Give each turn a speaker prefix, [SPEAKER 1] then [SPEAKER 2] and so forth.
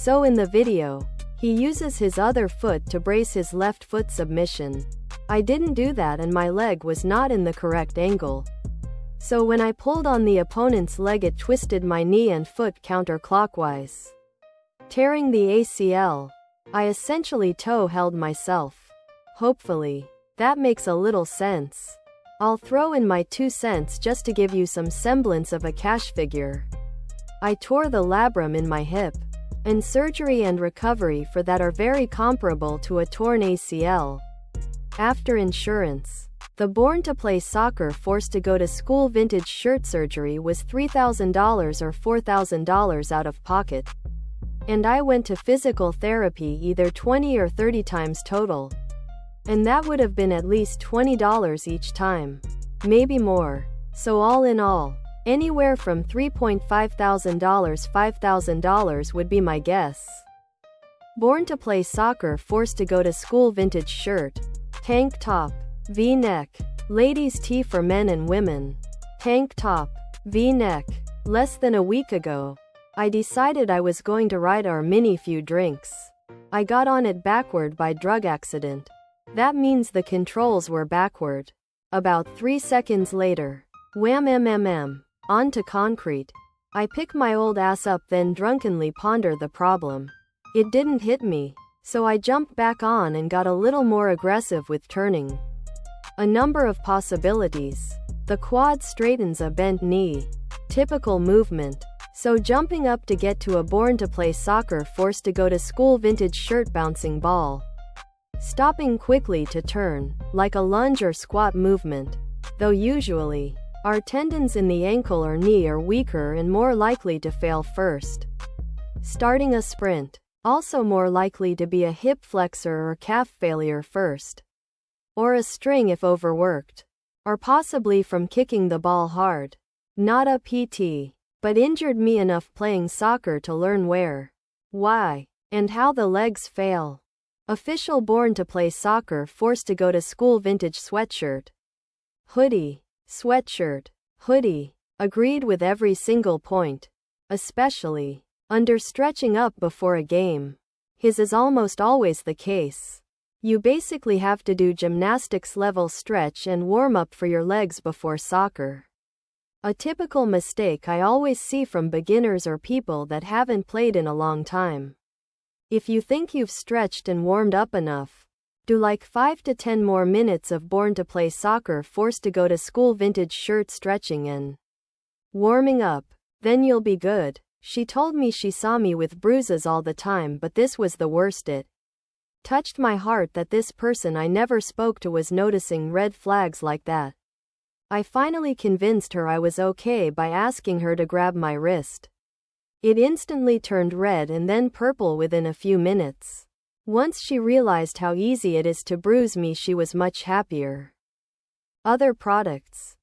[SPEAKER 1] So in the video, he uses his other foot to brace his left foot submission. I didn't do that and my leg was not in the correct angle. So when I pulled on the opponent's leg, it twisted my knee and foot counterclockwise, tearing the ACL. I essentially toe held myself. Hopefully, that makes a little sense. I'll throw in my 2 cents just to give you some semblance of a cash figure. I tore the labrum in my hip, and surgery and recovery for that are very comparable to a torn ACL. After insurance, the Born to Play Soccer forced to go to school vintage shirt surgery was $3,000 or $4,000 out of pocket. And I went to physical therapy either 20 or 30 times total. And that would have been at least $20 each time. Maybe more. So all in all, anywhere from $3,500 to $5,000 would be my guess. Born to Play Soccer forced to go to school vintage shirt. Tank top. V-neck. Ladies' tee for men and women. Tank top. V-neck. Less than a week ago, I decided I was going to ride our mini few drinks. I got on it backward by drug accident. That means the controls were backward. About 3 seconds later, wham onto concrete. I pick my old ass up, then drunkenly ponder the problem. It didn't hit me, so I jumped back on and got a little more aggressive with turning. A number of possibilities. The quad straightens a bent knee. Typical movement. So jumping up to get to a Born to Play Soccer forced to go to school vintage shirt bouncing ball. Stopping quickly to turn, like a lunge or squat movement. Though usually, our tendons in the ankle or knee are weaker and more likely to fail first. Starting a sprint, also more likely to be a hip flexor or calf failure first. Or a string if overworked. Or possibly from kicking the ball hard. Not a PT, but injured me enough playing soccer to learn where, why, and how the legs fail. Official Born to Play Soccer forced to go to school vintage sweatshirt. Hoodie. Sweatshirt. Hoodie. Agreed with every single point. Especially under stretching up before a game. His is almost always the case. You basically have to do gymnastics level stretch and warm up for your legs before soccer. A typical mistake I always see from beginners or people that haven't played in a long time. If you think you've stretched and warmed up enough, do like 5 to 10 more minutes of Born to Play Soccer forced to go to school vintage shirt stretching and warming up. Then you'll be good. She told me she saw me with bruises all the time, but this was the worst. It touched my heart that this person I never spoke to was noticing red flags like that. I finally convinced her I was okay by asking her to grab my wrist. It instantly turned red and then purple within a few minutes. Once she realized how easy it is to bruise me, she was much happier. Other products.